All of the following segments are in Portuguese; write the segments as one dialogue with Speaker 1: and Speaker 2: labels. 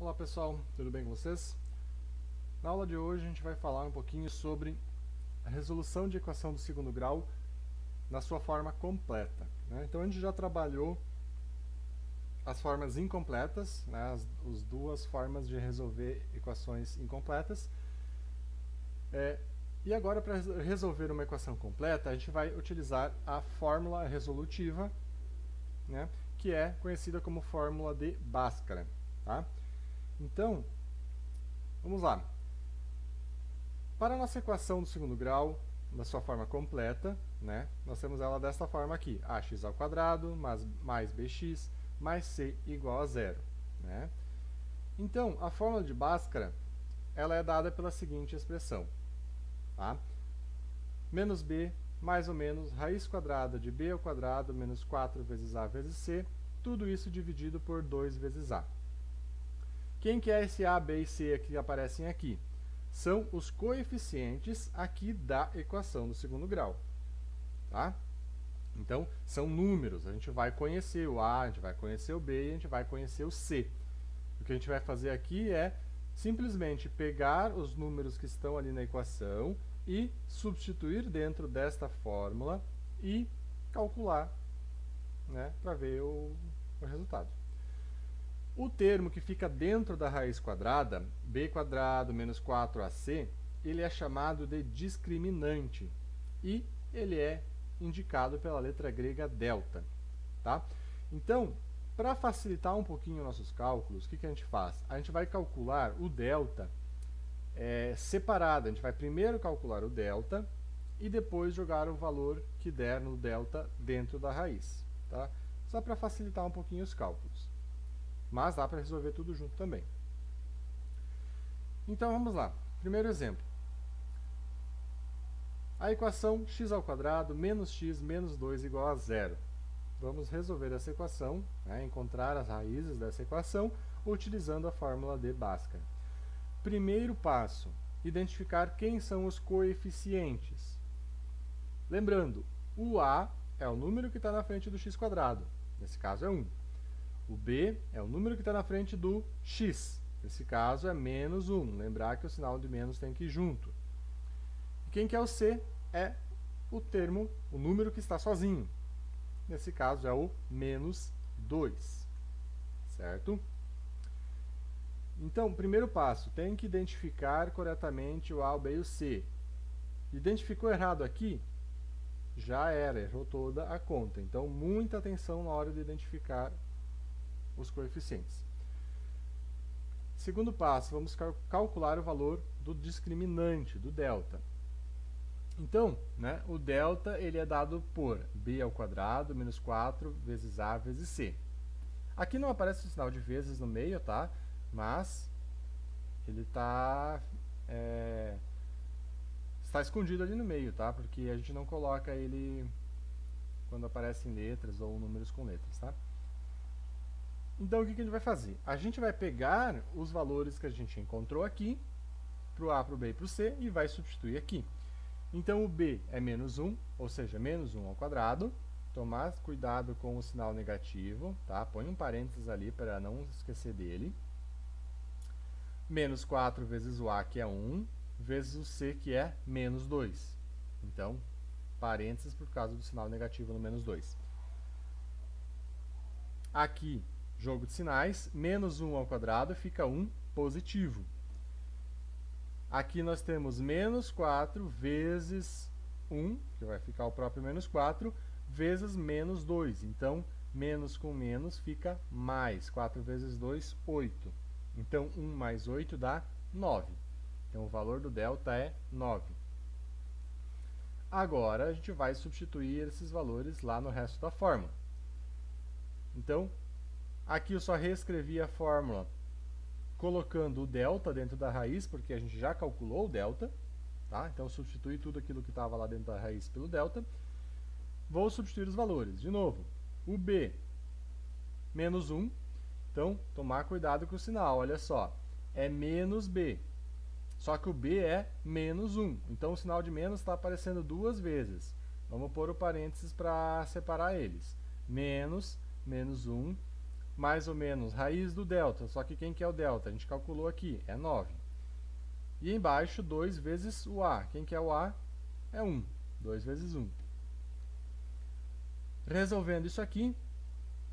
Speaker 1: Olá pessoal, tudo bem com vocês? Na aula de hoje a gente vai falar um pouquinho sobre a resolução de equação do segundo grau na sua forma completa, né? Então a gente já trabalhou as formas incompletas, né? As duas formas de resolver equações incompletas. E agora, para resolver uma equação completa, a gente vai utilizar a fórmula resolutiva, né? Que é conhecida como fórmula de Bhaskara, tá? Então, vamos lá. Para a nossa equação do segundo grau, na sua forma completa, né, nós temos ela desta forma aqui: ax ao quadrado mais bx mais c igual a zero. Né? Então, a fórmula de Bhaskara ela é dada pela seguinte expressão. Tá? Menos b mais ou menos raiz quadrada de b ao quadrado menos 4 vezes a vezes c, tudo isso dividido por 2 vezes a. Quem que é esse a, b e c que aparecem aqui? São os coeficientes aqui da equação do segundo grau. Tá? Então, são números. A gente vai conhecer o a, a gente vai conhecer o b e a gente vai conhecer o c. O que a gente vai fazer aqui é simplesmente pegar os números que estão ali na equação e substituir dentro desta fórmula e calcular, né, para ver o resultado. O termo que fica dentro da raiz quadrada, b quadrado menos 4ac, ele é chamado de discriminante e ele é indicado pela letra grega delta. Tá? Então, para facilitar um pouquinho nossos cálculos, o que a gente faz? A gente vai calcular o delta separado. A gente vai primeiro calcular o delta e depois jogar o valor que der no delta dentro da raiz. Tá? Só para facilitar um pouquinho os cálculos. Mas dá para resolver tudo junto também. Então vamos lá. Primeiro exemplo. A equação x ao quadrado menos x menos 2 igual a zero. Vamos resolver essa equação, né, encontrar as raízes dessa equação, utilizando a fórmula de Bhaskara. Primeiro passo, identificar quem são os coeficientes. Lembrando, o a é o número que está na frente do x quadrado. Nesse caso é 1. O b é o número que está na frente do x. Nesse caso é menos 1. Lembrar que o sinal de menos tem que ir junto. E quem que é o c? É o termo, o número que está sozinho. Nesse caso é o menos 2. Certo? Então, primeiro passo, tem que identificar corretamente o a, o b e o c. Identificou errado aqui? Já era, errou toda a conta. Então, muita atenção na hora de identificar os coeficientes. Segundo passo, vamos calcular o valor do discriminante, do delta. Então, né, o delta ele é dado por b ao quadrado menos 4 vezes a vezes c. Aqui não aparece o sinal de vezes no meio, tá? Mas ele está escondido ali no meio, tá? Porque a gente não coloca ele quando aparecem letras ou números com letras, tá? Então, o que a gente vai fazer? A gente vai pegar os valores que a gente encontrou aqui, para o a, para o b e para o c, e vai substituir aqui. Então, o b é menos 1, ou seja, menos 1 ao quadrado. Tomar cuidado com o sinal negativo, tá? Põe um parênteses ali para não esquecer dele. Menos 4 vezes o a, que é 1, vezes o c, que é menos 2. Então, parênteses por causa do sinal negativo no menos 2. Aqui, jogo de sinais, menos 1 ao quadrado fica 1 positivo. Aqui nós temos menos 4 vezes 1, que vai ficar o próprio menos 4, vezes menos 2. Então, menos com menos fica mais. 4 vezes 2, 8. Então, 1 mais 8 dá 9. Então, o valor do delta é 9. Agora, a gente vai substituir esses valores lá no resto da fórmula. Então, aqui eu só reescrevi a fórmula colocando o delta dentro da raiz, porque a gente já calculou o delta. Tá? Então, substitui tudo aquilo que estava lá dentro da raiz pelo delta. Vou substituir os valores. De novo, o b, menos 1. Então, tomar cuidado com o sinal. Olha só, é menos b. Só que o b é menos 1. Então, o sinal de menos está aparecendo duas vezes. Vamos pôr o parênteses para separar eles. Menos, menos 1, mais ou menos raiz do delta, só que quem que é o delta? A gente calculou aqui, é 9. E embaixo, 2 vezes o a. Quem que é o a? É 1. 2 vezes 1. Resolvendo isso aqui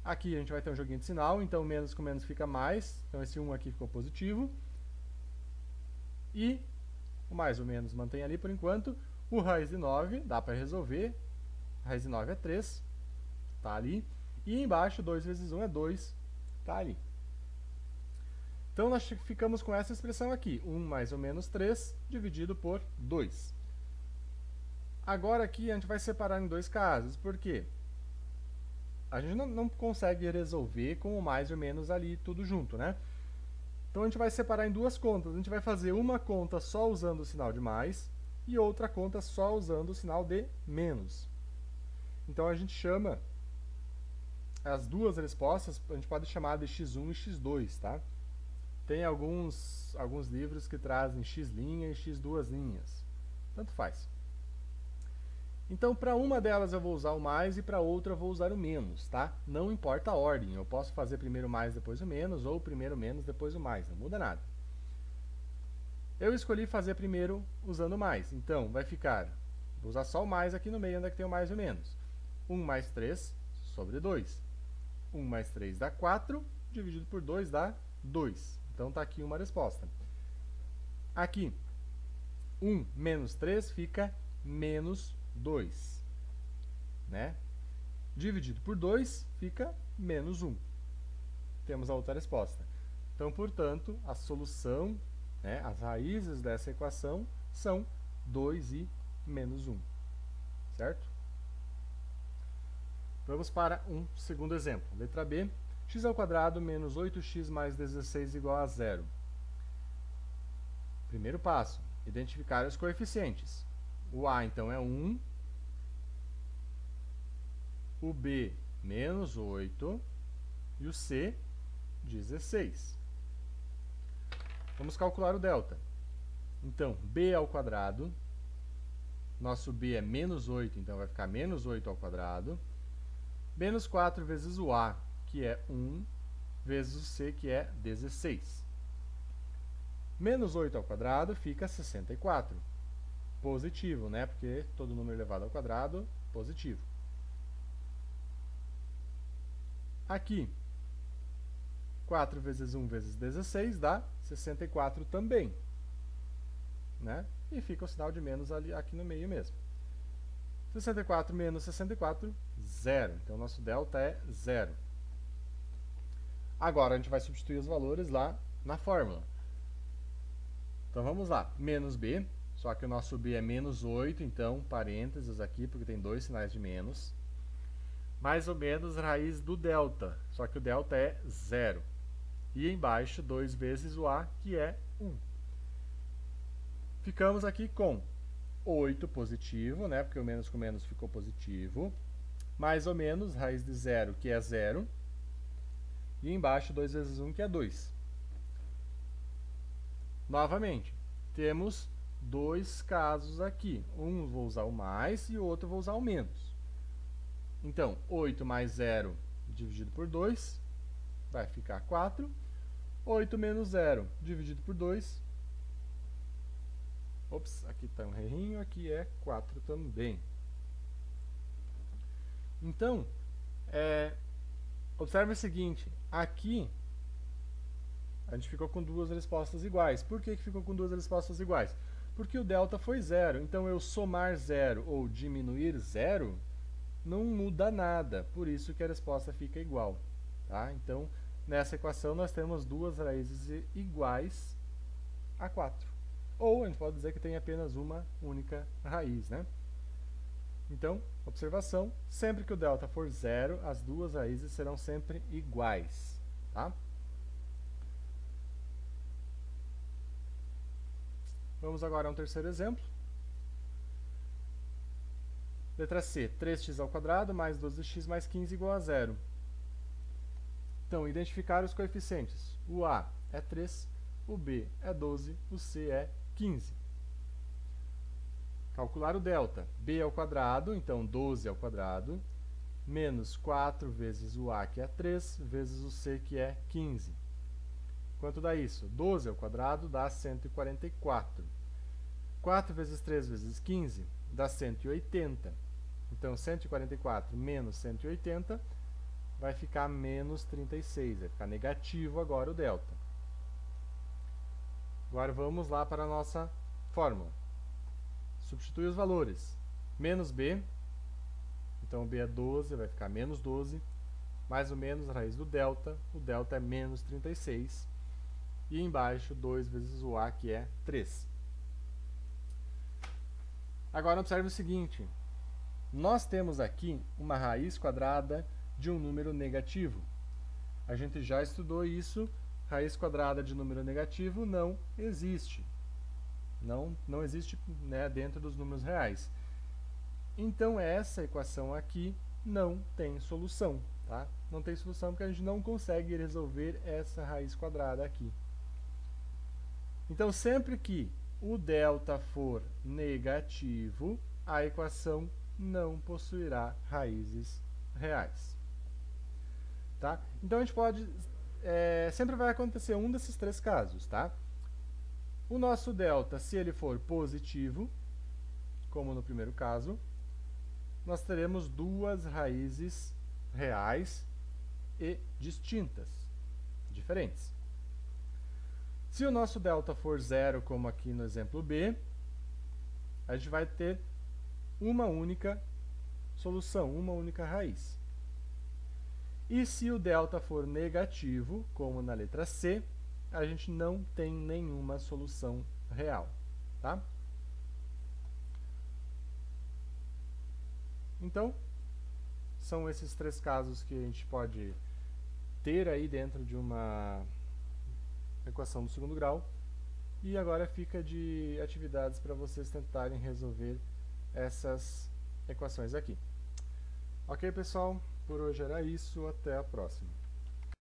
Speaker 1: a gente vai ter um joguinho de sinal, então menos com menos fica mais. Então esse 1 aqui ficou positivo. E o mais ou menos mantém ali por enquanto. O raiz de 9 dá para resolver. A raiz de 9 é 3. Está ali. E embaixo, 2 vezes 1 é 2. Está ali. Então, nós ficamos com essa expressão aqui. 1 mais ou menos 3 dividido por 2. Agora aqui a gente vai separar em dois casos. Por quê? A gente não consegue resolver com o mais ou menos ali tudo junto, né? Então, a gente vai separar em duas contas. A gente vai fazer uma conta só usando o sinal de mais e outra conta só usando o sinal de menos. Então, a gente chama as duas respostas, a gente pode chamar de x1 e x2, tá? Tem alguns livros que trazem x' e x2'. Tanto faz. Então, para uma delas eu vou usar o mais e para outra eu vou usar o menos, tá? Não importa a ordem. Eu posso fazer primeiro o mais, depois o menos, ou primeiro o menos, depois o mais. Não muda nada. Eu escolhi fazer primeiro usando o mais. Então, vai ficar... Vou usar só o mais aqui no meio, onde é que tem o mais e o menos. 1 mais 3 sobre 2. 1 mais 3 dá 4, dividido por 2 dá 2. Então, está aqui uma resposta. Aqui, 1 menos 3 fica menos 2. Né? Dividido por 2 fica menos 1. Temos a outra resposta. Então, portanto, a solução, né, as raízes dessa equação são 2 e menos 1. Certo? Vamos para um segundo exemplo. Letra B. X² menos 8x mais 16 igual a 0. Primeiro passo, identificar os coeficientes. O a, então, é 1. O b, menos 8. E o c, 16. Vamos calcular o delta. Então, b ao quadrado. Nosso b é menos 8, então vai ficar menos 8 ao quadrado. Menos 4 vezes o a, que é 1, vezes o c, que é 16. Menos 8 ao quadrado fica 64. Positivo, né? Porque todo número elevado ao quadrado, positivo. Aqui, 4 vezes 1 vezes 16 dá 64 também. Né? E fica o sinal de menos ali, aqui no meio mesmo. 64 menos 64, 0. Então, nosso delta é 0. Agora, a gente vai substituir os valores lá na fórmula. Então, vamos lá. Menos b, só que o nosso b é menos 8, então, parênteses aqui, porque tem dois sinais de menos. Mais ou menos raiz do delta, só que o delta é 0. E embaixo, 2 vezes o a, que é 1. Ficamos aqui com 8 positivo, né? Porque o menos com menos ficou positivo. Mais ou menos, raiz de 0, que é 0. E embaixo, 2 vezes 1, que é 2. Novamente, temos dois casos aqui. Um vou usar o mais e o outro vou usar o menos. Então, 8 mais 0 dividido por 2 vai ficar 4. 8 menos 0 dividido por 2. Ops, aqui está um errinho, aqui é 4 também. Então, observe o seguinte, aqui a gente ficou com duas respostas iguais. Por que ficou com duas respostas iguais? Porque o delta foi 0, então eu somar 0 ou diminuir 0 não muda nada, por isso que a resposta fica igual. Tá? Então, nessa equação nós temos duas raízes iguais a 4. Ou a gente pode dizer que tem apenas uma única raiz, né? Então, observação, sempre que o delta for 0, as duas raízes serão sempre iguais. Tá? Vamos agora a um terceiro exemplo. Letra C, 3x² mais 12x mais 15 igual a 0. Então, identificar os coeficientes. O a é 3, o b é 12, o c é 15. Calcular o delta. B ao quadrado, então 12 ao quadrado, menos 4 vezes o A, que é 3, vezes o C, que é 15. Quanto dá isso? 12 ao quadrado dá 144. 4 vezes 3 vezes 15 dá 180. Então, 144 menos 180 vai ficar menos 36. Vai ficar negativo agora o delta. Agora vamos lá para a nossa fórmula. Substitui os valores. Menos b, então o b é 12, vai ficar menos 12, mais ou menos a raiz do delta, o delta é menos 36, e embaixo 2 vezes o a, que é 3. Agora observe o seguinte, nós temos aqui uma raiz quadrada de um número negativo. A gente já estudou isso, raiz quadrada de número negativo não existe. Não existe, né, dentro dos números reais. Então, essa equação aqui não tem solução, tá? Não tem solução porque a gente não consegue resolver essa raiz quadrada aqui. Então, sempre que o delta for negativo, a equação não possuirá raízes reais. Tá? Então, a gente pode... sempre vai acontecer um desses três casos, tá? O nosso delta, se ele for positivo, como no primeiro caso, nós teremos duas raízes reais e distintas, diferentes. Se o nosso delta for zero, como aqui no exemplo B, a gente vai ter uma única solução, uma única raiz. E se o delta for negativo, como na letra C, a gente não tem nenhuma solução real, tá? Então, são esses três casos que a gente pode ter aí dentro de uma equação do segundo grau. E agora fica de atividades para vocês tentarem resolver essas equações aqui. Ok, pessoal? Por hoje era isso. Até a próxima.